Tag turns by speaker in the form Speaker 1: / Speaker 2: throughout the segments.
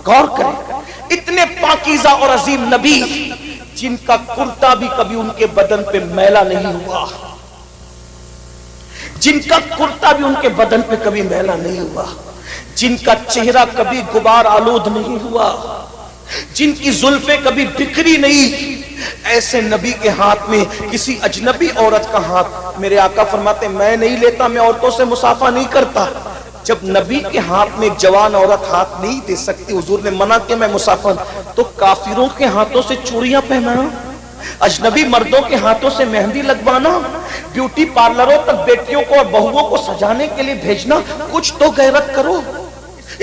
Speaker 1: غور کریں، اتنے پاکیزہ اور عظیم نبی جن کا کرتا بھی کبھی ان کے بدن پہ میلا نہیں ہوا، جن کا کرتا بھی ان کے بدن پہ کبھی میلا نہیں ہوا، جن کا چہرہ کبھی غبار آلود نہیں ہوا، جن کی زلفیں کبھی بکھری نہیں، ایسے نبی کے ہاتھ میں کسی اجنبی عورت کا ہاتھ، میرے آقا فرماتے میں نہیں لیتا، میں عورتوں سے مصافحہ نہیں کرتا۔ جب نبی کے ہاتھ میں ایک جوان عورت ہاتھ نہیں دے سکتی، حضور نے منع کیا میں مصافحہ، تو کافروں کے ہاتھوں سے چوڑیاں پہنانا، اجنبی مردوں کے ہاتھوں سے مہندی لگوانا، بیوٹی پارلروں تک بیٹیوں کو اور بہووں کو سجانے کے لیے بھیجنا، کچھ تو غیرت کرو۔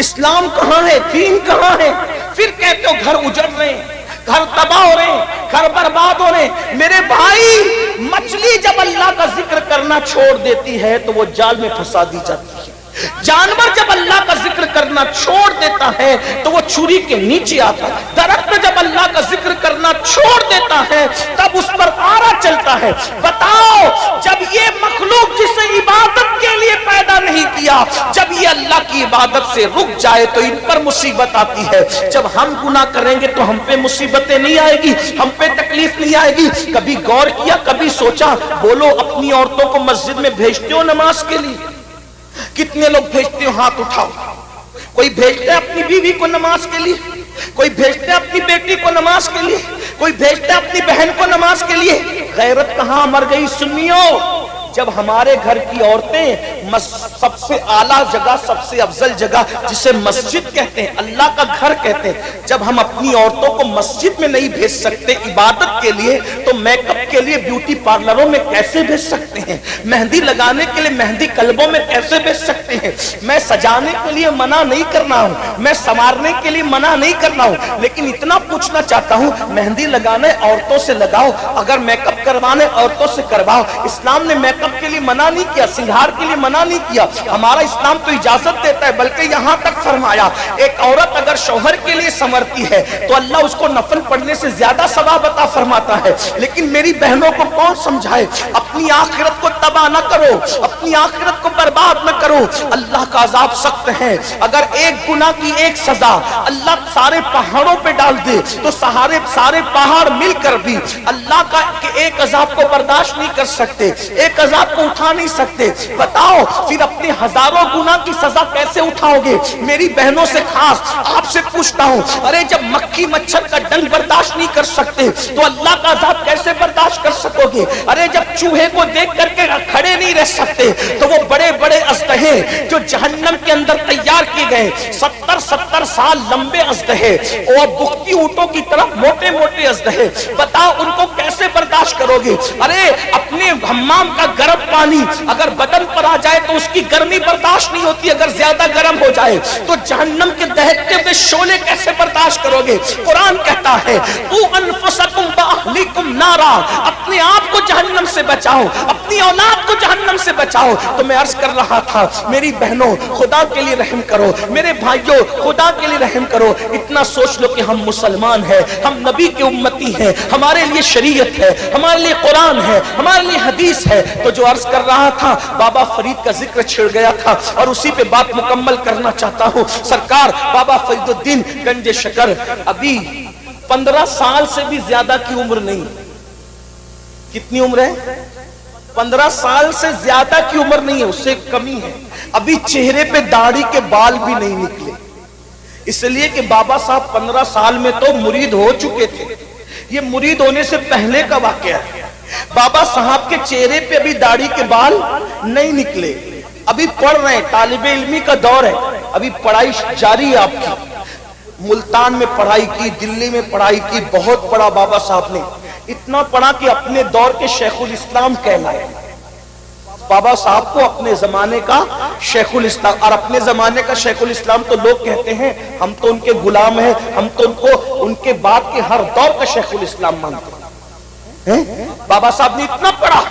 Speaker 1: اسلام کہاں ہے؟ دین کہاں ہے؟ پھر کہتے ہو گھر اجڑ رہے ہیں، گھر تباہ ہو رہے ہیں، گھر برباد ہو رہے ہیں۔ میرے بھائی، مچھلی جب اللہ کا ذکر کرنا چھوڑ دیتی ہے تو وہ جال میں پھنسا دی جاتی ہے، جانور جب اللہ کا ذکر کرنا چھوڑ دیتا ہے تو وہ چھری کے نیچے آتا ہے، درخت جب اللہ کا ذکر کرنا چھوڑ دیتا ہے تب اس پر آرا چلتا ہے۔ بتاؤ، جب یہ مخلوق جسے عبادت کے لیے پیدا نہیں کیا، جب یہ اللہ کی عبادت سے رک جائے تو ان پر مصیبت آتی ہے۔ جب ہم گناہ کریں گے تو ہم پہ مصیبتیں نہیں آئے گی، ہم پہ تکلیف نہیں آئے گی۔ کبھی غور کیا، کبھی سوچا؟ بولو، اپنی عورتوں کو مسجد میں بھیجتے ہو نماز کے لیے؟ کتنے لوگ بھیجتے ہو؟ ہاتھ اٹھاؤ۔ کوئی بھیجتے ہے اپنی بیوی کو نماز کے لیے، کوئی بھیجتے ہے اپنی بیٹی کو نماز کے لیے، کوئی بھیجتے ہے اپنی بہن کو نماز کے لیے۔ غیرت کہاں مر گئی سنیو؟ جب ہمارے گھر کی عورتیں سب سے اعلیٰ جگہ، سب سے افضل جگہ جسے مسجد کہتے ہیں، اللہ کا گھر کہتے ہیں، جب ہم اپنی عورتوں کو مسجد میں نہیں بھیج سکتے عبادت کے لیے تو میک اپ کے لیے بیوٹی پارلروں میں کیسے بھیج سکتے ہیں؟ مہندی لگانے کے لیے مہندی کلبوں میں کیسے بھیج سکتے ہیں؟ میں سجانے کے لیے منع نہیں کرنا ہوں، میں سنوارنے کے لیے منع نہیں کرنا ہوں، لیکن اتنا پوچھنا چاہتا ہوں، مہندی لگانے عورتوں سے لگاؤ، اگر میک اپ کروانے عورتوں سے کرواؤ۔ اسلام نے میک اپ کے لیے منع نہیں کیا، سنگھار کے لیے منع نہیں کیا، ہمارا اسلام تو اجازت دیتا ہے، بلکہ یہاں تک فرمایا ایک عورت اگر شوہر کے لیے سنورتی ہے تو اللہ اس کو نفل پڑھنے سے زیادہ ثواب عطا فرماتا ہے۔ لیکن میری بہنوں کو کون سمجھائے؟ اپنی آخرت کو تباہ نہ کرو، اپنی آخرت کو برباد نہ کرو، اللہ کا عذاب سخت ہے۔ اگر ایک گناہ کی ایک سزا اللہ سارے پہاڑوں پہ ڈال دے تو سارے پہاڑ مل کر بھی اللہ کا ایک عذاب کو برداشت نہیں کر سکتے، ایک عذاب کو اٹھا نہیں سکتے۔ بتاؤ پھر اپنے ہزاروں گناہ کی سزا کیسے اٹھاؤ گے؟ میری بہنوں سے خاص آپ سے پوچھتا ہوں، ارے جب مکھی مچھر کا ڈنگ برداشت نہیں کر سکتے تو اللہ کا عذاب کیسے برداشت کر سکو گے؟ ارے جب چوہے کو دیکھ کر کے کھڑے نہیں رہ سکتے تو وہ بڑے بڑے اژدہے جو جہنم کے اندر تیار کیے گئے 70 سال لمبے اژدہے اور بکتی اونٹوں کی طرف موٹے موٹے اژدہے، بتاؤ ان کو کیسے برداشت کرو گے؟ ارے اپنے حمام کا گرم پانی اگر بدن پر آ جائے تو اس کی گرمی برداشت نہیں ہوتی، اگر زیادہ گرم ہو جائے تو جہنم کے دہکتے ہوئے شعلے کیسے برداشت کرو گے؟ قرآن کہتا ہے تو انفسکم واہلیکم نارا، اپنے آپ کو جہنم سے بچاؤ، اپنی اولاد کو جہنم سے بچاؤ۔ تو میں عرض کر رہا تھا، میری بہنوں خدا کے لیے رحم کرو، میرے بھائیوں خدا کے لیے رحم کرو۔ اتنا سوچ لو کہ ہم مسلمان ہیں، ہم نبی کے امتی ہیں، ہمارے لیے شریعت ہے، ہمارے لیے قرآن ہے، ہمارے لیے حدیث ہے۔ تو جو عرض کر رہا تھا، بابا فرید کا ذکر چھڑ گیا تھا اور اسی پہ بات مکمل کرنا چاہتا ہوں۔ سرکار بابا فرید الدین گنج شکر ابھی 15 سال سے بھی زیادہ کی عمر نہیں، کتنی عمر ہے؟ 15 سال سے زیادہ کی عمر نہیں ہے، اس سے کمی ہے۔ ابھی چہرے پہ داڑھی کے بال بھی نہیں نکلے، اس لیے کہ بابا صاحب 15 سال میں تو مرید ہو چکے تھے، یہ مرید ہونے سے پہلے کا واقعہ ہے۔ بابا صاحب کے چہرے پہ ابھی داڑھی کے بال نہیں نکلے، ابھی پڑھ رہے ہیں، طالب علمی کا دور ہے، ابھی پڑھائی جاری ہے آپ کی۔ ملتان میں پڑھائی کی، دلی میں پڑھائی کی، بہت پڑھا بابا صاحب نے، اتنا پڑھا کہ اپنے دور کے شیخ الاسلام کہلائے۔ بابا صاحب کو اپنے زمانے کا شیخ الاسلام، اور اپنے زمانے کا شیخ الاسلام تو لوگ کہتے ہیں، ہم تو ان کے غلام ہیں، ہم تو ان کو ان کے بعد کے ہر دور کا شیخ الاسلام مانتے ہیں۔ بابا صاحب نے اتنا پڑھا،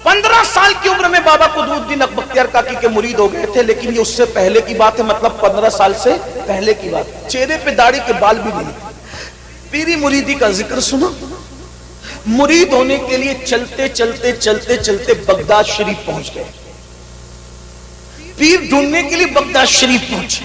Speaker 1: 15 سال کی عمر میں بابا قطب الدین بختیار کاکی کے مرید ہو گئے تھے، لیکن یہ اس سے پہلے کی بات ہے، مطلب 15 سال سے پہلے کی بات۔ چہرے پہ داڑھی کے بال بھی نہیں۔ پیری مریدی کا ذکر سنا، مرید ہونے کے لیے چلتے چلتے چلتے چلتے بغداد شریف پہنچ گئے، پیر ڈھونڈنے کے لیے بغداد شریف پہنچے۔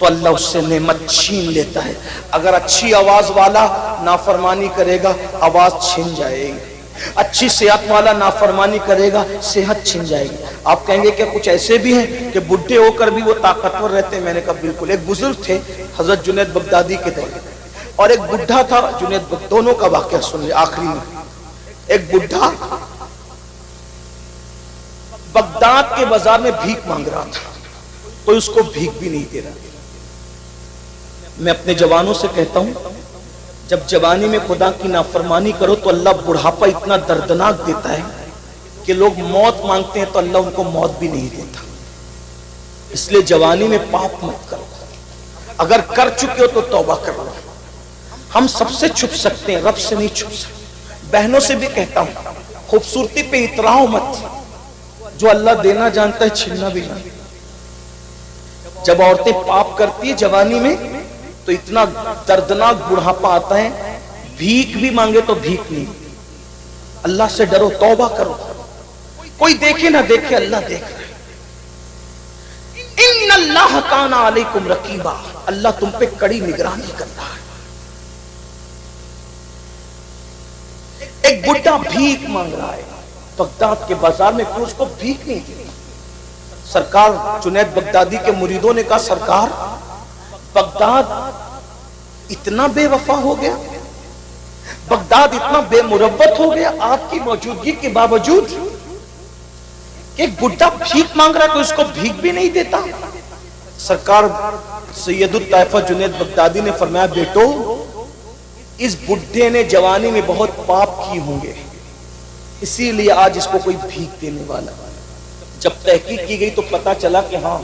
Speaker 1: تو اللہ اس سے نعمت چھین لیتا ہے۔ اگر اچھی آواز والا نافرمانی کرے گا آواز چھن جائے گی، اچھی صحت والا نافرمانی کرے گا صحت چھن جائے گی۔ آپ کہیں گے کہ کچھ ایسے بھی ہیں کہ بڈھے ہو کر بھی وہ طاقتور رہتے ہیں؟ میں نے کہا بالکل۔ ایک بزرگ تھے حضرت جنید بغدادی کے دور، اور ایک بڈھا تھا جنید دونوں کا واقعہ سن لیں آخری میں۔ ایک بڈھا بغداد کے بازار میں بھیک مانگ رہا تھا، کوئی اس کو بھیک بھی نہیں دے رہا۔ میں اپنے جوانوں سے کہتا ہوں جب جوانی میں خدا کی نافرمانی کرو تو اللہ بڑھاپا اتنا دردناک دیتا ہے کہ لوگ موت مانگتے ہیں تو اللہ ان کو موت بھی نہیں دیتا۔ اس لیے جوانی میں پاپ مت کرو، اگر کر چکے ہو تو توبہ کرو۔ ہم سب سے چھپ سکتے ہیں، رب سے نہیں چھپ سکتے۔ بہنوں سے بھی کہتا ہوں خوبصورتی پہ اتراؤ مت، جو اللہ دینا جانتا ہے چھیننا بھی جانتا ہے۔ جب عورتیں پاپ کرتی ہیں جوانی میں تو اتنا دردناک بڑھاپا آتا ہے، بھیک بھی مانگے تو بھیک نہیں۔ اللہ سے ڈرو، توبہ کرو۔ کوئی دیکھے نہ دیکھے اللہ دیکھ رہے۔ ان اللہ کان علیکم رقیبا، اللہ تم پہ کڑی نگرانی کرتا ہے۔ ایک بڈھا بھیک مانگ رہا ہے بغداد کے بازار میں، کوئی اس کو بھیک نہیں دی۔ سرکار جنید بغدادی کے مریدوں نے کہا سرکار بغداد اتنا بے وفا ہو گیا، بغداد اتنا بے مروت ہو گیا آپ کی موجودگی کے باوجود کہ ایک بڈھا بھیک مانگ رہا ہے تو اس کو بھیک بھی نہیں دیتا۔ سرکار سید الطائفہ جنید بغدادی نے فرمایا بیٹو اس بڈھے نے جوانی میں بہت پاپ کی ہوں گے، اسی لیے آج اس کو کوئی بھیک دینے والا۔ جب تحقیق کی گئی تو پتا چلا کہ ہاں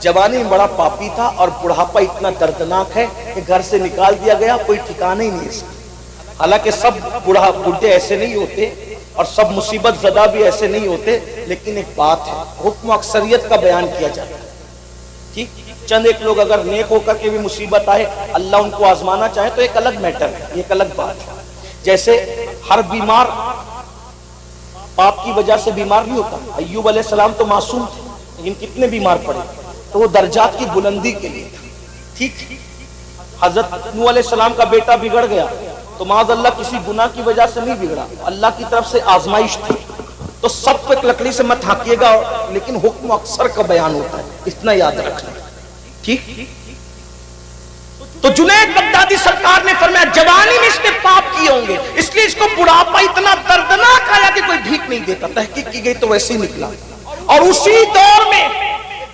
Speaker 1: جوانی میں بڑا پاپی تھا اور بڑھاپا اتنا دردناک ہے کہ گھر سے نکال دیا گیا، کوئی ٹھکانا ہی نہیں اس کا۔ حالانکہ سب بڈھے ایسے نہیں ہوتے اور سب مصیبت زدہ بھی ایسے نہیں ہوتے، لیکن ایک بات ہے حکم اکثریت کا بیان کیا جاتا ہے۔ ٹھیک، چند ایک لوگ اگر نیک ہو کر کے بھی مصیبت آئے اللہ ان کو آزمانا چاہے تو ایک الگ میٹر ہے، ایک الگ بات ہے۔ جیسے ہر بیمار پاپ کی وجہ سے بیمار نہیں ہوتا۔ ایوب علیہ السلام تو معصوم تھے لیکن کتنے بیمار پڑے تو وہ درجات کی بلندی کے لیے تھا۔ ٹھیک، حضرت نوح علیہ السلام کا بیٹا بگڑ گیا تو معاذ اللہ کسی گناہ کی وجہ سے نہیں بگڑا، اللہ کی طرف سے آزمائش تھی۔ تو سب کو ایک لکڑی سے مت ہانکیے گا، لیکن حکم اکثر کا بیان ہوتا ہے، اتنا یاد رکھنا۔ ٹھیک، تو جنید بغدادی سرکار نے فرمایا جوانی میں اس نے پاپ کیے ہوں گے، اس لیے اس کو بڑھاپا اتنا دردناک آیا کہ کوئی بھیک نہیں دیتا۔ تحقیق کی گئی تو ویسے ہی نکلا۔ اور اسی دور میں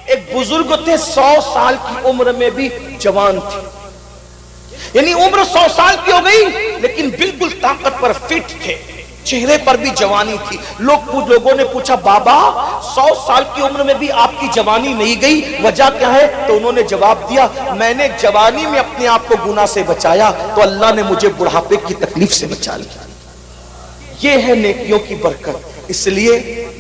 Speaker 1: ایک بزرگ تھے 100 سال کی عمر میں بھی جوان تھے، یعنی عمر 100 سال کی ہو گئی لیکن بالکل طاقت پر فٹ تھے، چہرے پر بھی جوانی تھی۔ لوگوں نے پوچھا بابا 100 سال کی عمر میں بھی آپ کی جوانی نہیں گئی، وجہ کیا ہے؟ تو انہوں نے جواب دیا میں نے جوانی میں اپنے آپ کو گناہ سے بچایا تو اللہ نے مجھے بڑھاپے کی تکلیف سے بچا لیا۔ یہ ہے نیکیوں کی برکت۔ اس لیے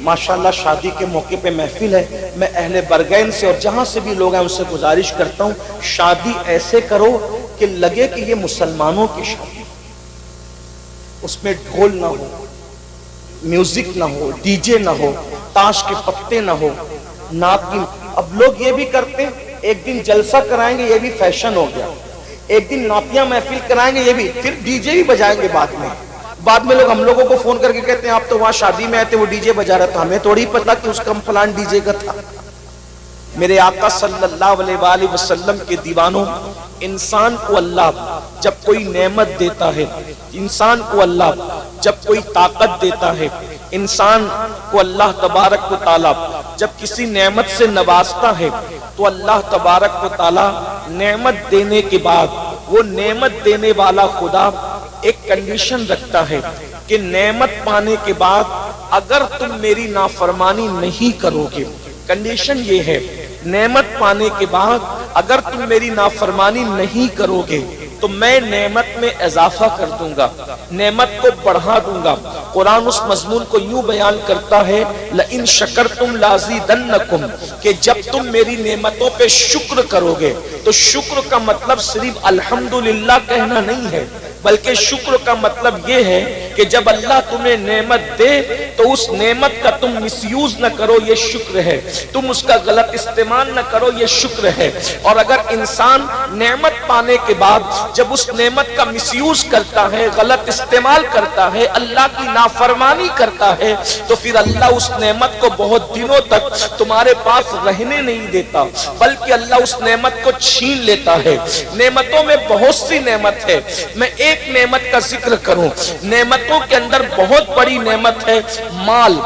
Speaker 1: ماشاءاللہ شادی کے موقع پہ محفل ہے، میں اہل برگین سے اور جہاں سے بھی لوگ ہیں ان سے گزارش کرتا ہوں شادی ایسے کرو کہ لگے کہ یہ مسلمانوں کی شادی، اس میں ڈھول نہ ہو، میوزک نہ ہو، ڈی جے نہ ہو، تاش کے پتے نہ ہو، نعت کی۔ اب لوگ یہ بھی کرتے ہیں ایک دن جلسہ کرائیں گے، یہ بھی فیشن ہو گیا، ایک دن نعتیہ محفل کرائیں گے، یہ بھی، پھر ڈی جے بھی بجائیں گے بعد میں لوگ ہم لوگوں کو فون کر کے کہتے ہیں آپ تو وہاں شادی میں آئے تھے وہ ڈی جے بجا رہا تھا، ہمیں تھوڑی پتا کہ اس کا فلان ڈی جے کا تھا۔ میرے آقا صلی اللہ علیہ وآلہ وسلم کے دیوانوں، انسان کو اللہ جب کوئی نعمت دیتا ہے، انسان کو اللہ جب کوئی طاقت دیتا ہے، انسان کو اللہ تبارک و تعالی جب کسی نعمت سے نوازتا ہے تو اللہ تبارک و تعالی نعمت دینے کے بعد وہ نعمت دینے والا خدا ایک کنڈیشن رکھتا ہے کہ نعمت پانے کے بعد اگر تم میری نافرمانی نہیں کرو گے، کنڈیشن یہ ہے نعمت پانے کے بعد اگر تم میری نافرمانی نہیں کرو گے تو میں نعمت میں اضافہ کر دوں گا، نعمت کو بڑھا دوں گا۔ قرآن اس مضمون کو یوں بیان کرتا ہے لَإِن شَكَرْتُمْ لَأَزِيدَنَّكُمْ کہ جب تم میری نعمتوں پہ شکر کرو گے تو شکر کا مطلب صرف الحمدللہ کہنا نہیں ہے، بلکہ شکر کا مطلب یہ ہے کہ جب اللہ تمہیں نعمت دے تو اس نعمت کا تم مس یوز نہ کرو، یہ شکر ہے، تم اس کا غلط استعمال نہ کرو، یہ شکر ہے۔ اور اگر انسان نعمت پانے کے بعد جب اس نعمت کا مس یوز کرتا ہے، غلط استعمال کرتا ہے، اللہ کی نافرمانی کرتا ہے، تو پھر اللہ اس نعمت کو بہت دنوں تک تمہارے پاس رہنے نہیں دیتا، بلکہ اللہ اس نعمت کو چھین لیتا ہے۔ نعمتوں میں بہت سی نعمت ہے، میں ایک نعمت کا ذکر کروں۔ نعمتوں کے اندر بہت بڑی نعمت ہے مال۔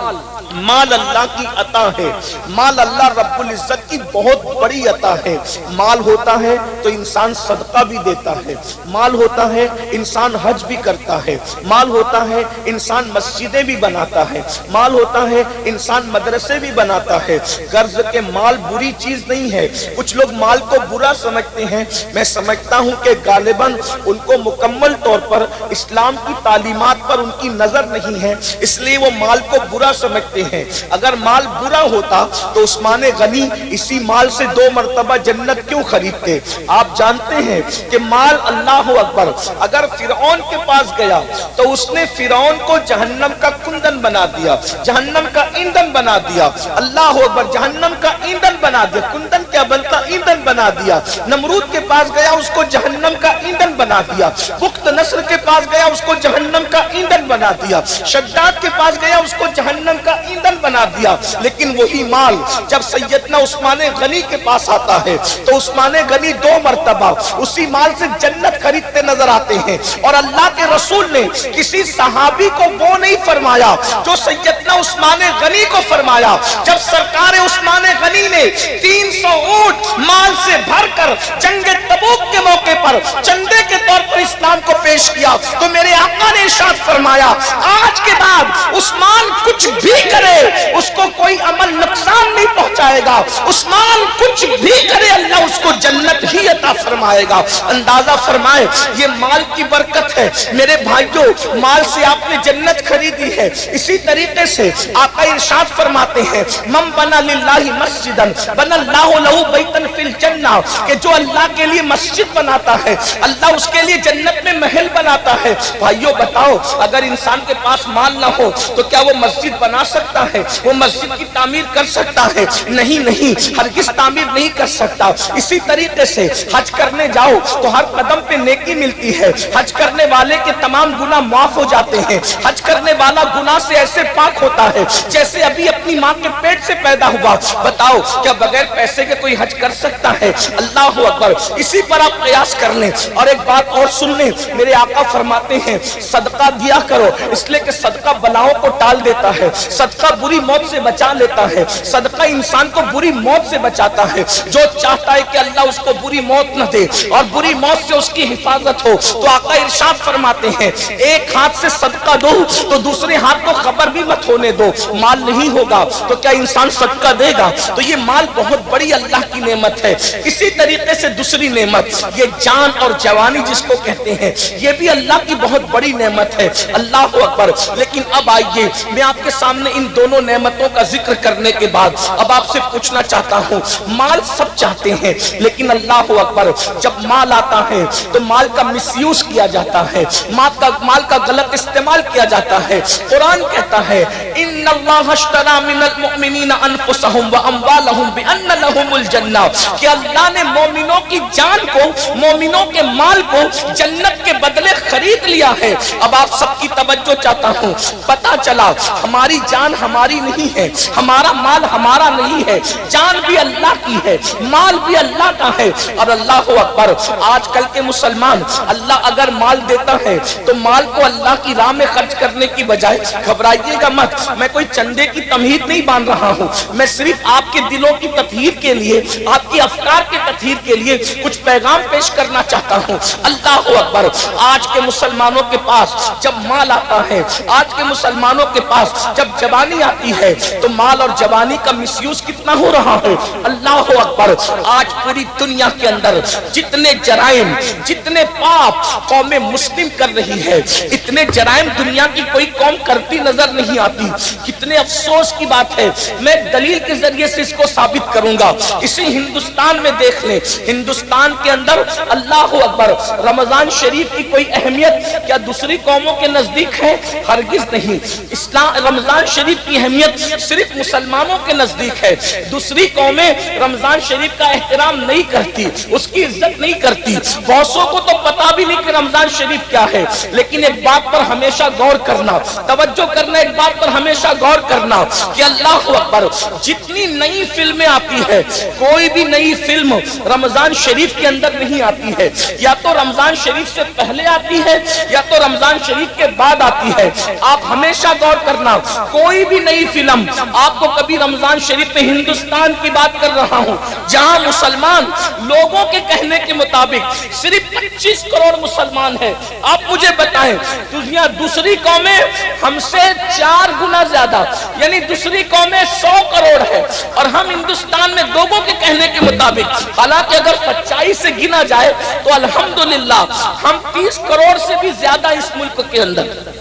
Speaker 1: مال اللہ کی عطا ہے، مال اللہ رب العزت کی بہت بڑی عطا ہے۔ مال ہوتا ہے تو انسان صدقہ بھی دیتا ہے، مال ہوتا ہے انسان حج بھی کرتا ہے، مال ہوتا ہے انسان مسجدیں بھی بناتا ہے، مال ہوتا ہے انسان مدرسے بھی بناتا ہے۔ غرض کے مال بری چیز نہیں ہے۔ کچھ لوگ مال کو برا سمجھتے ہیں، میں سمجھتا ہوں کہ غالباً ان کو مکمل طور پر اسلام کی تعلیمات پر ان کی نظر نہیں ہے، اس لیے وہ مال کو برا سمجھتے ہیں۔ اگر مال برا ہوتا تو عثمان غنی اسی مال سے 2 مرتبہ جنت کیوں خریدتے؟ آپ جانتے ہیں کہ مال، اللہ اکبر، اگر فرعون کے پاس گیا تو اس نے فرعون کو جہنم کا کندن بنا دیا، جہنم کا ایندھن بنا دیا، اللہ اکبر، جہنم کا ایندھن بنا دیا۔ کندن کیا بنتا؟ ایندھن بنا دیا۔ نمرود کے پاس گیا، اس کو جہنم کا ایندھن بنا دیا۔ بخت نصر کے پاس گیا، اس کو جہنم کا ایندھن بنا دیا۔ شداد کے پاس گیا، اس کو جہنم کا ایندھن بنا دیا۔ لیکن وہی مال جب سیدنا عثمان غنی کے پاس آتا ہے تو عثمان غنی 2 مرتبہ اسی مال سے جنت خریدتے نظر آتے ہیں۔ اور اللہ کے رسول نے کسی صحابی کو وہ نہیں فرمایا جو سیدنا عثمان غنی کو فرمایا۔ جب سرکار عثمان غنی نے 300 اونٹ مال سے بھر کر جنگ تبوک کے موقع پر چندے کے طور پر اسلام کو پیش کیا تو میرے آقا نے ارشاد فرمایا، آج کے بعد عثمان کچھ بھی کرے اس کو کوئی عمل نقصان نہیں پہنچائے گا، عثمان کچھ بھی کرے اللہ اس کو جنت ہی عطا فرمائے گا۔ اندازہ فرمائے یہ مال کی برکت ہے۔ میرے بھائیوں، مال سے آپ نے جنت خریدی ہے۔ اسی طریقے سے آقا ارشاد فرماتے ہیں، من بنا للہ مسجدا بنا اللہ لہ بیتا فی الجنہ، کہ جو اللہ کے لیے مسجد بناتا ہے اللہ اس کے لیے جنت میں محل بناتا ہے۔ بھائیوں بتاؤ، اگر انسان کے پاس مال نہ ہو تو کیا وہ مسجد بنا سکتا ہے؟ وہ مسجد کی تعمیر کر سکتا ہے؟ نہیں، ہرگز تعمیر نہیں کر سکتا۔ اسی طریقے سے حج کرنے جاؤ تو ہر قدم پہ نیکی ملتی ہے، حج کرنے والے کے تمام گناہ معاف ہو جاتے ہیں، حج کرنے والا گناہ سے ایسے پاک ہوتا ہے جیسے ابھی اپنی ماں کے پیٹ سے پیدا ہوا۔ بتاؤ کیا بغیر پیسے کے کوئی حج کر سکتا ہے؟ اللہ اکبر۔ اسی پر آپ قیاس کر لیں۔ اور ایک بات اور سن لیں، میرے آقا فرماتے ہیں صدقہ دیا کرو، اس لیے کہ صدقہ بلاؤں کو ٹال دیتا ہے، صدقہ بری موت سے بچا لیتا ہے، صدقہ انسان کو بری موت سے بچاتا ہے۔ جو چاہتا ہے کہ اللہ اس کو بری موت نہ دے اور بری موت سے اس کی حفاظت ہو تو آقا ارشاد فرماتے ہیں ایک ہاتھ سے صدقہ دو تو دوسرے ہاتھ کو خبر بھی مت ہونے دو۔ مال نہیں ہوگا تو کیا انسان صدقہ دے گا؟ تو یہ مال بہت بڑی اللہ کی نعمت ہے۔ اسی طریقے سے دوسری نعمت یہ جان اور جوانی جس کو کہتے ہیں، یہ بھی اللہ کی بہت بڑی نعمت ہے۔ اللہ اکبر۔ لیکن اب آئیے میں آپ کے سامنے ان دونوں نعمتوں کا ذکر کرنے کے بعد اب آپ سے پوچھنا چاہتا ہوں، مال سب چاہتے ہیں لیکن اللہ اکبر جب مال آتا ہے تو مال کا مس یوز کیا جاتا ہے، مال کا غلط استعمال کیا جاتا ہے۔ قرآن کہتا ہے ان اللہ اشتری من المؤمنین انفسهم واموالهم بان لهم الجنہ، کہ اللہ نے مومنوں کی جان کو، مومنوں کے مال کو جنت کے بدلے خرید لیا ہے۔ اب آپ سب کی توجہ چاہتا ہوں، پتہ چلا ہماری جان ہماری نہیں ہے، ہمارا مال ہمارا نہیں ہے، جان بھی اللہ کی ہے، مال بھی اللہ کا ہے۔ اور اللہ اکبر، آج کل کے مسلمان اللہ اگر مال دیتا ہے تو مال کو اللہ کی راہ میں خرچ کرنے کی بجائے، گھبرائیے گا مت، میں کوئی چندے کی تمہید نہیں باندھ رہا ہوں، میں صرف آپ کے دلوں کی تطہیر کے لیے، آپ کی افکار کی تطہیر کے لیے کچھ پیغام پیش کرنا چاہتا ہوں۔ اللہ اکبر، آج کے مسلمانوں کے پاس جب مال آتا ہے، آج کے مسلمانوں کے پاس جب جوانی آتی ہے تو مال اور جوانی کا مس یوز کتنا ہو رہا ہے۔ اللہ اکبر، آج پوری دنیا کے اندر جتنے جرائم، جتنے پاپ قوم مسلم کر رہی ہے، اتنے جرائم دنیا کی کوئی قوم کرتی نظر نہیں آتی۔ کتنے افسوس کی بات ہے، میں دلیل کے ذریعے سے اس کو ثابت کروں گا۔ اسی ہندوستان میں دیکھ لیں، ہندوستان کے اندر اللہ اکبر رمضان شریف کی کوئی اہمیت کیا دوسری قوموں کے نزدیک ہے؟ ہرگز نہیں۔ رمضان شریف کی اہمیت صرف مسلمانوں کے نزدیک ہے، دوسری قومیں رمضان شریف کا احترام نہیں کرتی، اس کی عزت نہیں کرتی، بہتوں کو تو پتا بھی نہیں کہ رمضان شریف کیا ہے۔ لیکن ایک بات پر ہمیشہ غور کرنا، توجہ کرنا، ایک بات پر ہمیشہ غور کرنا کہ اللہ اکبر جتنی نئی فلمیں آتی ہے، کوئی بھی نئی فلم رمضان شریف کے اندر نہیں آتی ہے، یا تو رمضان شریف سے پہلے آتی ہے یا تو رمضان شریف کے بعد آتی ہے۔ آپ ہمیشہ غور کرنا، کوئی بھی نئی فلم آپ کو کبھی رمضان شریف میں، ہندوستان کی بات کر رہا ہوں جہاں مسلمان لوگوں کے کہنے کے مطابق صرف 25 کروڑ مسلمان ہیں، آپ مجھے بتائیں دنیا دوسری قومیں ہم سے 4 گنا زیادہ، یعنی دوسری قومیں 100 کروڑ ہے اور ہم ہندوستان میں لوگوں کے کہنے کے مطابق، حالانکہ اگر سچائی سے گنا جائے تو الحمدللہ ہم 30 کروڑ سے بھی زیادہ اس ملک کے اندر،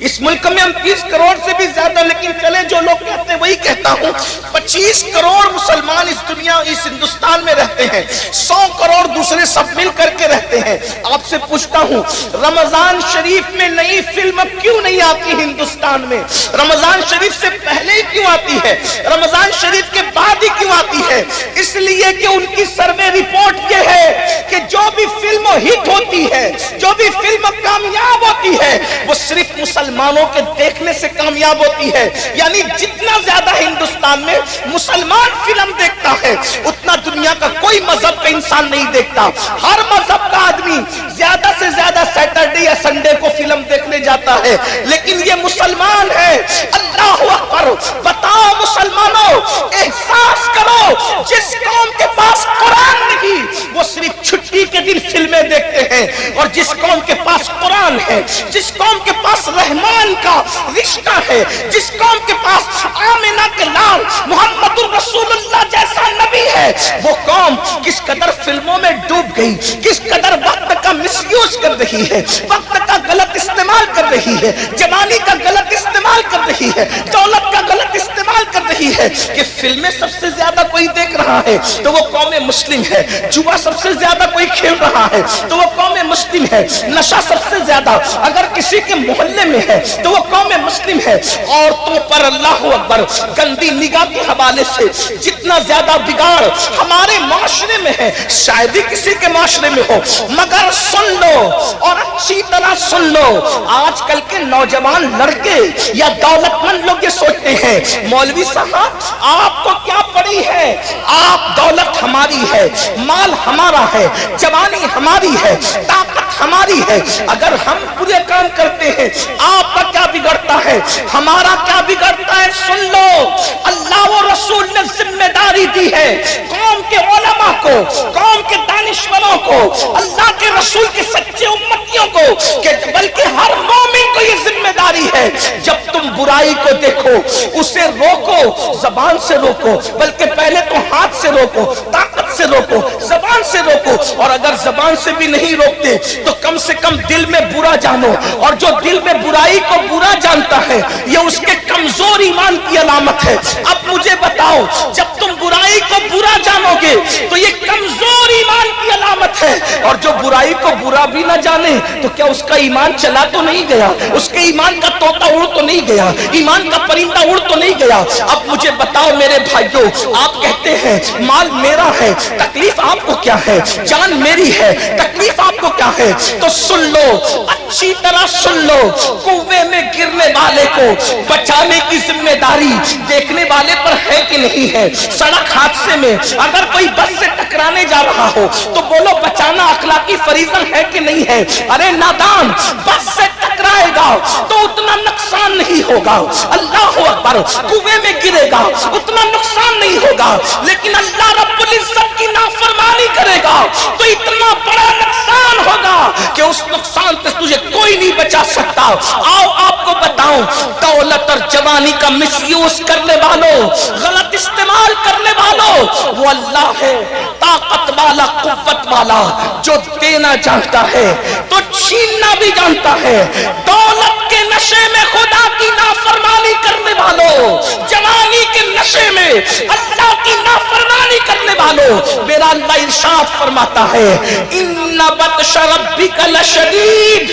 Speaker 1: اس ملک میں ہم 30 کروڑ سے بھی زیادہ، لیکن چلے جو لوگ کہتے ہیں وہی کہتا ہوں، 25 کروڑ مسلمان اس دنیا، اس ہندوستان میں رہتے ہیں، 100 کروڑ دوسرے سب مل کر کے رہتے ہیں۔ آپ سے پوچھتا ہوں رمضان شریف میں نئی فلم کیوں نہیں آتی ہندوستان میں؟ رمضان شریف سے پہلے ہی کیوں آتی ہے؟ رمضان شریف کے بعد ہی کیوں آتی ہے؟ اس لیے کہ ان کی سروے رپورٹ یہ ہے کہ جو بھی فلم ہٹ ہوتی ہے، جو بھی فلم کامیاب ہوتی ہے، وہ صرف مسلمانوں کے دیکھنے سے کامیاب ہوتی ہے۔ یعنی جتنا زیادہ ہندوستان میں مسلمان فلم دیکھتا ہے اتنا دنیا کا کوئی مذہب کا انسان نہیں دیکھتا۔ ہر مذہب کا آدمی زیادہ سے زیادہ سیٹرڈے یا سنڈے کو فلم دیکھنے جاتا ہے، لیکن یہ مسلمان ہے۔ اللہ اکبر! بتاؤ مسلمانوں، احساس کرو، جس قوم کے پاس قرآن نہیں وہ صرف چھٹی کے دن فلمیں دیکھتے ہیں، اور جس قوم کے پاس قرآن ہے، جس قوم کے پاس رحمان کا رشتہ ہے، جس قوم کے پاس آمنہ کے لال محمد الرسول اللہ جیسا نبی ہے، وہ قوم کس قدر فلموں میں ڈوب گئی، کس قدر وقت کا مس یوز کر رہی ہے، وقت کا غلط استعمال کر رہی ہے، جوانی کا غلط استعمال کر رہی ہے، دولت کا غلط استعمال کر رہی ہے، کہ فلمیں سب سے زیادہ کوئی دیکھ رہا ہے تو وہ قوم مسلم ہے، جوا سب سے زیادہ کوئی کھیل رہا ہے تو وہ قوم مسلم ہے، نشہ سب سے زیادہ اگر کسی کے محلے میں ہے تو وہ قوم مسلم ہے۔ عورتوں پر اللہ اکبر گندی نگاہ کے حوالے سے جتنا زیادہ بگاڑ ہمارے معاشرے میں ہے شاید ہی کسی کے معاشرے میں ہو، مگر سن لو اور اچھی طرح سن لو، آج کل کے نوجوان لڑکے یا دولت مند لوگ یہ سوچتے ہیں مولوی صاحب آپ کو کیا پڑی ہے، آپ دولت ہماری ہے، مال ہمارا ہے، جوانی ہماری ہے، طاقت ہماری ہے، اگر ہم برے کام کرتے ہیں آپ کا کیا بگڑتا ہے، ہمارا کیا بگڑتا ہے؟ سن لو، اللہ و رسول نے ذمہ داری دی ہے قوم کے علماء کو، قوم کے دانشوروں کو، اللہ کے رسول کے سچے امتیوں کو، کہ بلکہ ہر مومن کو یہ ذمہ داری ہے جب تم برائی کو دیکھو اسے روکو، زبان سے روکو، بلکہ پہلے تو ہاتھ سے روکو، طاقت سے روکو، زبان سے روکو، اور اگر زبان سے بھی نہیں روکتے تو کم سے کم دل میں برا جانو، اور جو دل میں برائی کو برا جانتا ہے یہ اس کے کمزور ایمان کی علامت ہے۔ اب مجھے بتاؤ جب تم برائی کو برا جانو گے تو یہ کمزور ایمان کی علامت ہے، اور جو برائی کو برا بھی نہ جانے تو کیا اس کا ایمان چلا تو نہیں گیا، اس کے ایمان کا طوطا اڑ تو نہیں گیا، ایمان کا پرندہ اڑ تو نہیں گیا۔ اب مجھے بتاؤ میرے بھائیوں، آپ کہتے ہیں مال میرا ہے، تکلیف آپ کو کیا ہے، جان میری ہے، تکلیف آپ کو کیا ہے؟ تو سن لو، اچھی طرح سن لو، کنویں میں گرنے والے کو بچانے کی ذمہ داری دیکھنے والے پر ہے کہ نہیں ہے؟ سڑک حادثے میں اگر کوئی بس سے ٹکرانے جا رہا ہو تو بولو بچانا اخلاقی فریضہ ہے کہ نہیں ہے؟ ارے نادان، بس سے ٹکرائے گا تو اتنا نقصان نہیں ہوگا، اللہ اکبر، کنویں میں گرے گا اتنا نقصان نہیں ہوگا، لیکن اللہ رب العزت کی نافرمانی کرے گا تو اتنا بڑا نقصان ہوگا کہ اس نقصان سے تجھے کوئی نہیں بچا سکتا۔ آؤ آپ کو بتاؤں، دولت اور جوانی کا مس یوز کرنے والوں، غلط استعمال کرنے والوں، وہ اللہ ہے طاقت والا، قوت والا، جو دینا جانتا ہے تو چھیننا بھی جانتا ہے۔ دولت کے نشے میں خدا کی کی نافرمانی کرنے والوں، جوانی کے نشے میں اللہ کی نافرمانی کرنے والوں، میرا اللہ ارشاد فرماتا ہے ان بطش ربک لشدید،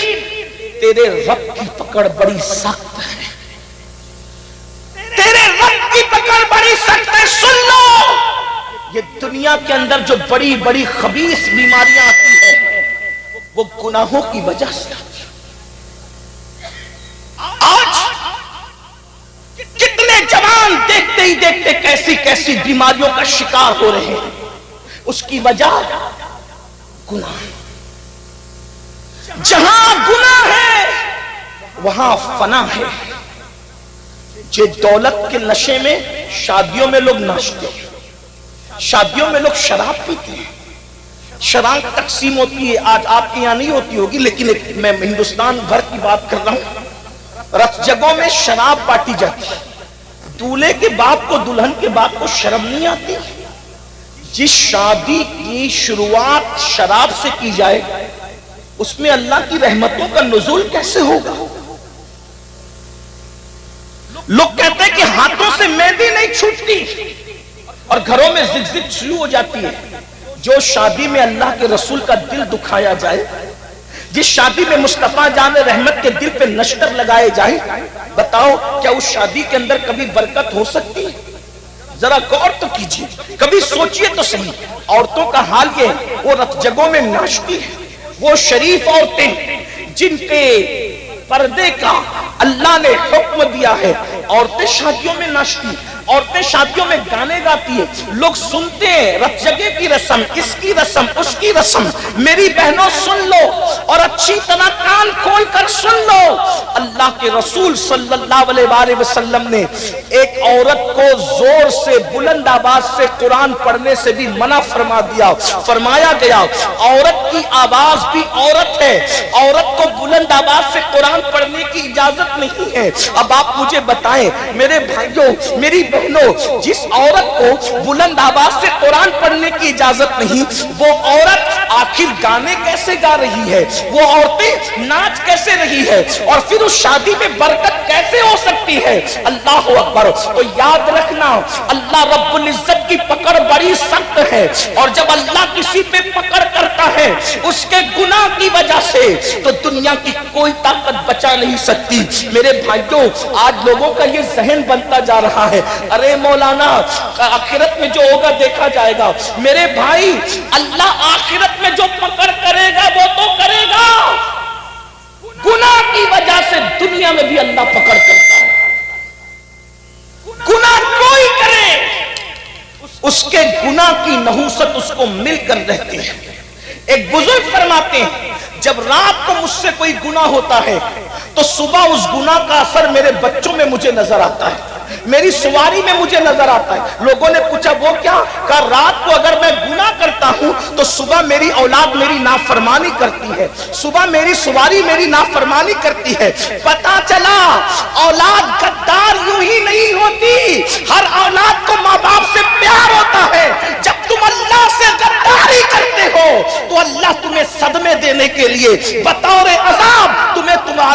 Speaker 1: تیرے رب کی پکڑ بڑی سخت ہے، تیرے رب کی پکڑ بڑی سخت ہے۔ سن لو، یہ دنیا کے اندر جو بڑی بڑی خبیث بیماریاں آتی ہیں وہ گناہوں کی وجہ سے آتی ہیں۔ آج کتنے جوان دیکھتے ہی دیکھتے کیسی کیسی بیماریوں کا شکار ہو رہے ہیں، اس کی وجہ گناہ۔ جہاں گناہ ہے وہاں فنا ہے۔ جو دولت کے نشے میں شادیوں میں لوگ ناچتے ہیں، شادیوں میں لوگ شراب پیتے ہیں، شراب تقسیم ہوتی ہے، آج آپ کے یہاں نہیں ہوتی ہوگی لیکن میں ہندوستان بھر کی بات کر رہا ہوں، رت جگہوں میں شراب بانٹی جاتی ہے۔ دولہے کے باپ کو دلہن کے باپ کو شرم نہیں آتی؟ جس شادی کی شروعات شراب سے کی جائے اس میں اللہ کی رحمتوں کا نزول کیسے ہوگا؟ لوگ کہتے ہیں کہ ہاتھوں سے مہندی نہیں چھوٹتی اور گھروں میں زگزگ شروع ہو جاتی ہے۔ جو شادی میں اللہ کے رسول کا دل دکھایا جائے، جس شادی میں مصطفیٰ جان رحمت کے دل پہ نشتر لگائے جائے، بتاؤ کیا اس شادی کے اندر کبھی برکت ہو سکتی ہے؟ ذرا غور تو کیجیے، کبھی سوچئے تو صحیح۔ عورتوں کا حال یہ ہے، وہ رت جگہوں میں ناچتی ہیں، وہ شریف عورتیں جن کے پردے کا اللہ نے حکم دیا ہے، عورتیں شادیوں میں ناچتی، عورتیں شادیوں میں گانے گاتی ہیں، لوگ سنتے ہیں، رت جگہ کی رسم، اس کی رسم، اس کی رسم۔ میری بہنوں سن لو اور اچھی طرح کان کھول کر سن لو، اللہ کے رسول صلی اللہ علیہ وسلم نے ایک عورت کو زور سے بلند آواز سے قرآن پڑھنے سے بھی منع فرما دیا۔ فرمایا گیا عورت کی آواز بھی عورت ہے، عورت کو بلند آواز سے قرآن پڑھنے کی اجازت نہیں ہے۔ اب آپ مجھے بتائیں میرے بھائیوں، میری بہنوں، جس عورت کو بلند آواز سے قرآن پڑھنے کی اجازت نہیں، وہ عورت آخر گانے کیسے گا رہی ہے؟ وہ عورتیں ناچ کیسے رہی ہے؟ اور پھر اس شادی میں برکت کیسے ہو سکتی ہے؟ اللہ اکبر۔ تو یاد رکھنا، اللہ رب العزت کی پکڑ بڑی سخت ہے، اور جب اللہ کسی پہ پکڑ کرتا ہے اس کے گناہ کی وجہ سے تو دنیا کی کوئی طاقت بچا نہیں سکتی۔ میرے بھائیوں، آج لوگوں کا یہ ذہن بنتا جا رہا ہے، ارے مولانا آخرت میں جو ہوگا دیکھا جائے گا۔ میرے بھائی، اللہ آخرت میں جو پکڑ کرے گا وہ تو کرے گا، گناہ کی وجہ سے دنیا میں بھی اللہ پکڑ کرتا ہے۔ گناہ کوئی کرے اس کے گناہ کی نحوست اس کو مل کر رہتی ہے۔ ایک بزرگ فرماتے ہیں جب رات کو مجھ سے کوئی گناہ ہوتا ہے تو صبح اس گناہ کا اثر میرے بچوں میں مجھے نظر آتا ہے، میری سواری میں مجھے نظر آتا ہے۔ لوگوں نے پوچھا وہ کیا؟ کہا رات کو اگر میں گناہ کرتا ہوں تو صبح میری اولاد میری نافرمانی کرتی ہے، صبح میری سواری میری نافرمانی کرتی ہے۔ پتا چلا اولاد غدار یوں ہی نہیں ہوتی، ہر اولاد کو ماں باپ سے پیار ہوتا ہے۔ جب تم اللہ سے غداری کرتے ہو تو اللہ تمہیں صدمے دینے کے لیے بطور عذاب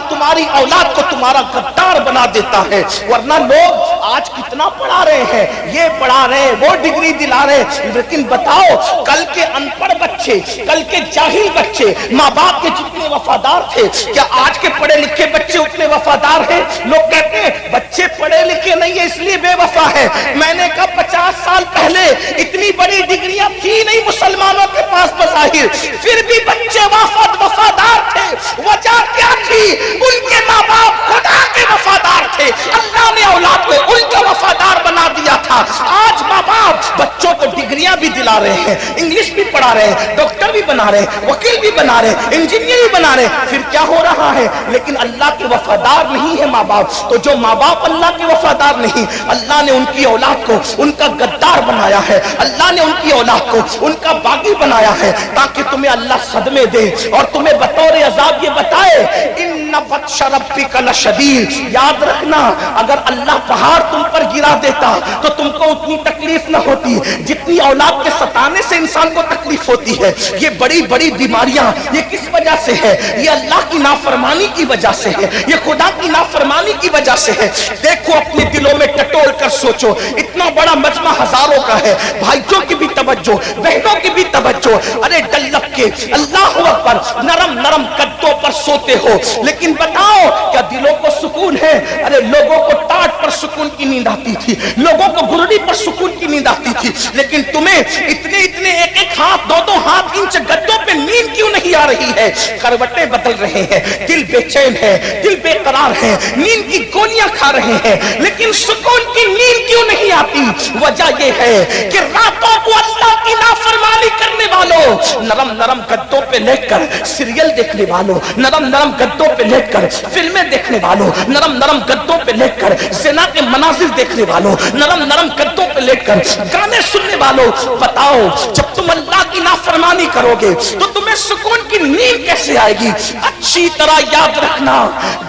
Speaker 1: تمہاری اولاد کو تمہارا غدار بنا دیتا ہے۔ ورنہ لوگ آج کتنا پڑھا رہے ہیں، یہ پڑھا رہے ہیں، وہ ڈگری دلا رہے ہیں، لیکن بتاؤ کل کے ان پڑھ بچے، کل کے جاہل بچے ماں باپ کے جتنے وفادار تھے، کیا آج کے پڑھے لکھے بچے اتنے وفادار ہیں؟ لوگ کہتے ہیں بچے پڑھے لکھے نہیں ہیں اس لیے بے وفا ہے۔ میں نے کہا 50 سال پہلے اتنی بڑی ڈگریاں تھی نہیں مسلمانوں کے پاس بظاہر، پھر بھی بچے وفادار تھے۔ وجہ کیا تھی؟ ان کے ماں باپ خدا کے وفادار تھے، اللہ نے اولاد کو ان کا وفادار بنا دیا تھا۔ آج ماں باپ بچوں کو ڈگریاں بھی دلا رہے ہیں، انگلش بھی پڑھا رہے ہیں، ڈاکٹر بھی بنا رہے ہیں، وکیل بھی بنا رہے ہیں، انجینئر بھی بنا رہے ہیں، پھر کیا ہو رہا ہے؟ لیکن اللہ کے وفادار نہیں ہے ماں باپ۔ تو جو ماں باپ اللہ کے وفادار نہیں، اللہ نے ان کی اولاد کو ان کا غدار بنایا ہے، اللہ نے ان کی اولاد کو ان کا باغی بنایا ہے، تاکہ تمہیں اللہ صدمے دے اور تمہیں بطور عذاب یہ بتائے ان بطش ربک لشدید، یاد رکھنا اگر اللہ پہاڑ تم پر گرا دیتا تو تم کو اتنی تکلیف نہ ہوتی جتنی اولاد کے ستانے سے انسان کو تکلیف ہوتی ہے۔ یہ بڑی بڑی بیماریاں یہ کس وجہ سے ہے؟ یہ اللہ کی نافرمانی کی وجہ سے ہے، یہ خدا کی نافرمانی کی وجہ سے ہے۔ دیکھو اپنے دلوں میں ٹٹول کر سوچو، اتنا بڑا مجمع ہزاروں کا ہے، بھائیوں کی بھی توجہ، بہنوں کی بھی توجہ، ارے ڈلپ کے اللہ اکبر نرم نرم گدوں پر سوتے ہو، لیکن بتاؤ کیا دلوں کو سکون ہے؟ ارے لوگوں کو ٹاٹ پر سکون کی نیند آتی تھی، لوگوں کو گرڑی پر سکون کی نیند آتی تھی، لیکن تمہیں اتنے اتنے ایک ایک ہاتھ دو ہاتھ انچ گدوں پہ نیند کیوں نہیں آ رہی ہے؟ کروٹیں بدل رہے ہیں، دل بے چین ہے، دل بے قرار ہے، نیند کی گولیاں کھا رہے ہیں، لیکن سکون کی نیند کیوں نہیں آتی؟ وجہ یہ ہے کہ راتوں کو اللہ کی نافرمانی کرنے والوں، نرم نرم گدوں پہ لیٹ کر سیریل دیکھنے والوں، نرم نرم گدوں پہ لیٹ کر فلمیں دیکھنے والوں، نرم نرم گدوں پہ لیٹ کر زنا کے مناظر دیکھنے والوں، نرم نرم گدوں پہ لیٹ کر گانے سننے والوں، بتاؤ جب تم اللہ کی نافرمانی کرو گے تو تمہیں سکون کی نیند کیسے آئے گی؟ اچھی طرح یاد رکھنا،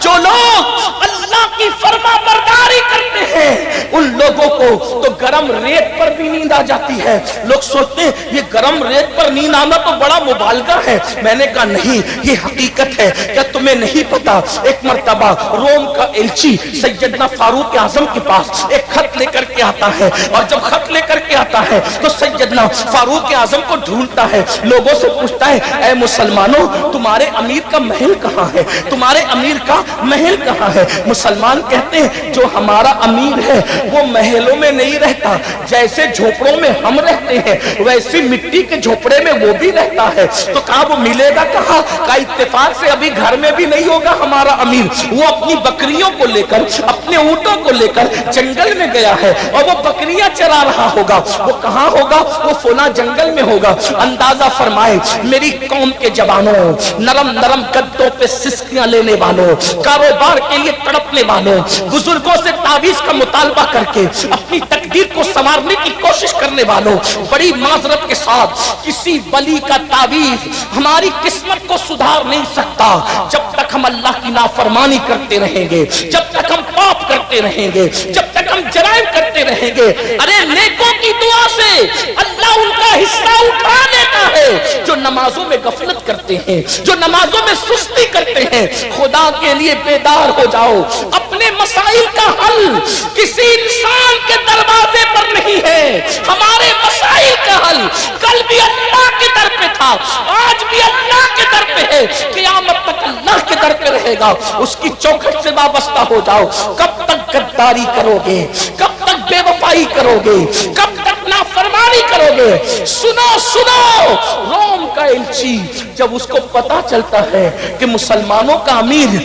Speaker 1: جو لوگ اللہ کی فرما برداری کرتے ہیں ان لوگوں کو تو گرم ریت پر بھی نیند آ جاتی ہے۔ لوگ سوچتے ہیں یہ گرم ریت پر نیند آنا تو بڑا مبالغہ ہے، میں نے کہا نہیں، یہ حقیقت ہے۔ کیا تمہیں نہیں پتا ایک مرتبہ روم کا ایلچی سیدنا فاروق اعظم کے پاس ایک خط لے کر کے آتا ہے، اور جب خط لے کر کے آتا ہے تو سیدنا فاروق اعظم کو ڈھونڈتا ہے، لوگوں سے پوچھتا ہے اے مسلمانوں تمہارے امیر کا محل کہاں ہے؟ تمہارے امیر کا محل کہاں ہے؟ مسلمان کہتے ہیں جو ہمارا امیر ہے وہ محلوں میں نہیں رہتا، جیسے جھوپڑوں میں ہم رہتے ہیں ویسی مٹی کے جھوپڑے میں وہ بھی رہتا ہے۔ تو کہا وہ ملے گا کہاں؟ کا اتفاق سے ابھی گھر میں بھی نہیں ہوگا ہمارا امیر، وہ اپنی بکریوں کو لے کر اپنے اونٹوں کو لے کر جنگل میں گیا ہے اور وہ بکریاں چرا رہا ہوگا۔ وہ کہاں ہوگا؟ وہ فلاں جنگل میں ہوگا۔ اندازہ فرمائے میری قوم کے جوانوں، نرم نرم گدوں پہ سسکیاں لینے والوں، کاروبار کے لیے تڑپنے والوں، بزرگوں سے تعویذ کا مطالبہ کر کے اپنی تقدیر کو سنوارنے کی کوشش کرنے والوں، بڑی معذرت کے ساتھ کسی ولی کا تعویذ ہماری قسمت کو سدھار نہیں سکتا جب تک ہم اللہ کی نافرمانی کرتے رہیں گے، جب تک ہم پاپ کرتے رہیں گے، جب تک ہم جرائم کرتے رہیں گے۔ ارے نیکوں کی دعا سے اللہ ان کا حصہ اٹھا لیتا ہے جو نمازوں میں غفلت کرتے ہیں، جو نمازوں میں سستی کرتے ہیں۔ خدا کے لیے بیدار ہو جاؤ، اپنے مسائل کا حل کسی انسان کے دروازے پر نہیں ہے، ہمارے مسائل کا حل کل بھی اللہ کے در پہ تھا، آج بھی اللہ کے در پہ ہے، قیامت تک اللہ کے در پہ رہے گا۔ اس کی چوکھٹ سے وابستہ ہو جاؤ۔ کب تک غداری کرو گے؟ کب تک بے وفائی کرو گے؟ کب تک نافرمانی کرو گے؟ سنو سنو، روم کا ایلچی جب اس کو پتا چلتا ہے کہ مسلمانوں کا امیر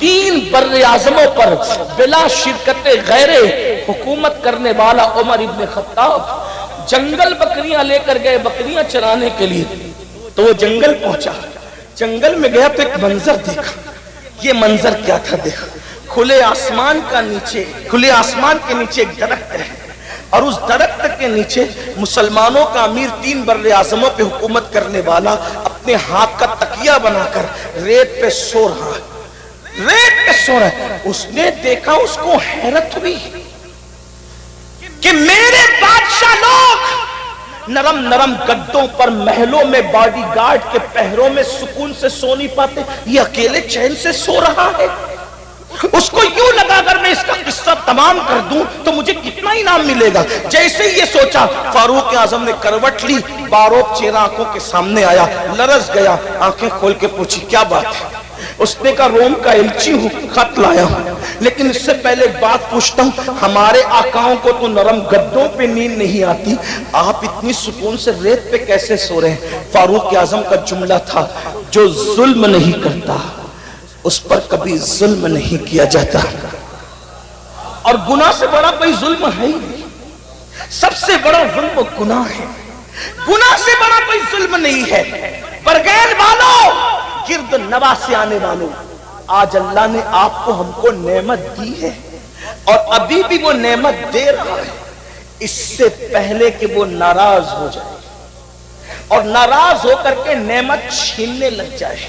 Speaker 1: 3 بر اعظموں پر بلا شرکت غیر حکومت کرنے والا عمر ابن خطاب جنگل بکریاں لے کر گئے بکریاں چرانے کے لیے، تو وہ جنگل پہنچا، جنگل میں گیا تو ایک منظر دیکھا۔ یہ منظر کیا تھا؟ دیکھا کھلے آسمان کے نیچے ایک درخت ہے، اور اس درخت کے نیچے مسلمانوں کا امیر 3 بر اعظموں پہ حکومت کرنے والا اپنے ہاتھ کا تکیہ بنا کر ریت پہ سو رہا ہے، ریت پہ سو رہا ہے۔ اس نے دیکھا، اس کو حیرت ہوئی کہ میرے بادشاہ لوگ نرم نرم گدوں پر محلوں میں باڈی گارڈ کے پہروں میں سکون سے سو نہیں پاتے، یہ اکیلے چین سے سو رہا ہے۔ اس کو یوں لگا اگر میں اس کا قصہ تمام کر دوں تو مجھے کتنا انعام ملے گا۔ جیسے ہی یہ سوچا فاروق اعظم نے کروٹ لی، باروک چہرہ آنکھوں کے سامنے آیا، لرز گیا، آنکھیں کھول کے پوچھی کیا بات ہے؟ اس نے کہا روم کا ایلچی ہوں، خط لایا ہوں، لیکن اس سے پہلے ایک بات پوچھتا ہوں، ہمارے آقاؤں کو تو نرم گدوں پہ نیند نہیں آتی، آپ اتنی سکون سے ریت پہ کیسے سو رہے ہیں؟ فاروق اعظم کا جملہ تھا جو ظلم نہیں کرتا اس پر کبھی ظلم نہیں کیا جاتا، اور گناہ سے بڑا کوئی ظلم ہے ہی نہیں، سب سے بڑا ظلم گناہ ہے، گناہ سے بڑا کوئی ظلم نہیں ہے۔ برگین والوں، گرد نواح سے آنے والوں، آج اللہ نے آپ کو ہم کو نعمت دی ہے اور ابھی بھی وہ نعمت دے رہا ہے، اس سے پہلے کہ وہ ناراض ہو جائے اور ناراض ہو کر کے نعمت چھیننے لگ جائے۔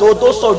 Speaker 1: 200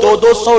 Speaker 1: 200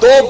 Speaker 1: 2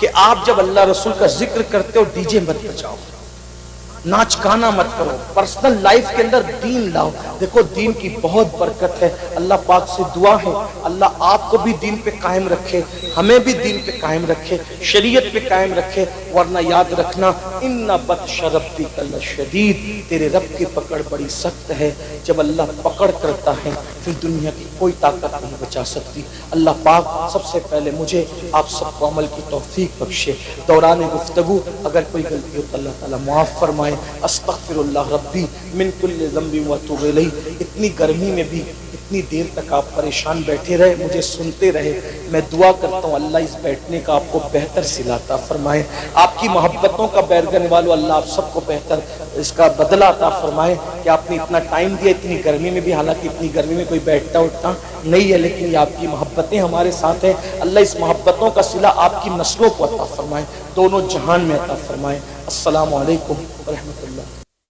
Speaker 1: کہ آپ جب اللہ رسول کا ذکر کرتے ہو ڈیجے مت بجاؤ، ناچ گانا مت کرو، پرسنل لائف کے اندر دین لاؤ۔ دیکھو دین کی بہت برکت ہے، اللہ پاک سے دعا ہے اللہ آپ کو بھی دین پہ قائم رکھے، ہمیں بھی دین پہ قائم رکھے، شریعت پہ قائم رکھے۔ ورنہ یاد رکھنا ان بطش ربک لشدید، تیرے رب کی پکڑ بڑی سخت ہے۔ جب اللہ پکڑ کرتا ہے پھر دنیا کی کوئی طاقت نہیں بچا سکتی۔ اللہ پاک سب سے پہلے مجھے آپ سب کو عمل کی توفیق بخشے۔ دوران گفتگو اگر کوئی غلطی ہو تو اللہ تعالیٰ معاف فرمائے۔ استغفر اللہ ربی من کل ذنب واتوب الیہ۔ اتنی گرمی میں بھی اتنی دیر تک آپ پریشان بیٹھے رہے، مجھے سنتے رہے، میں دعا کرتا ہوں اللہ اس بیٹھنے کا آپ کو بہتر صلہ فرمائے۔ آپ کی محبتوں کا بیرگن والو اللہ آپ سب کو بہتر اس کا بدلہ عطا فرمائے کہ آپ نے اتنا ٹائم دیا اتنی گرمی میں بھی۔ حالانکہ اتنی گرمی میں کوئی بیٹھتا اٹھتا نہیں ہے، لیکن یہ آپ کی محبتیں ہمارے ساتھ ہیں۔ اللہ اس محبتوں کا صلہ آپ کی نسلوں کو عطا فرمائے، دونوں جہان میں عطا فرمائے۔ السلام علیکم ورحمۃ اللہ۔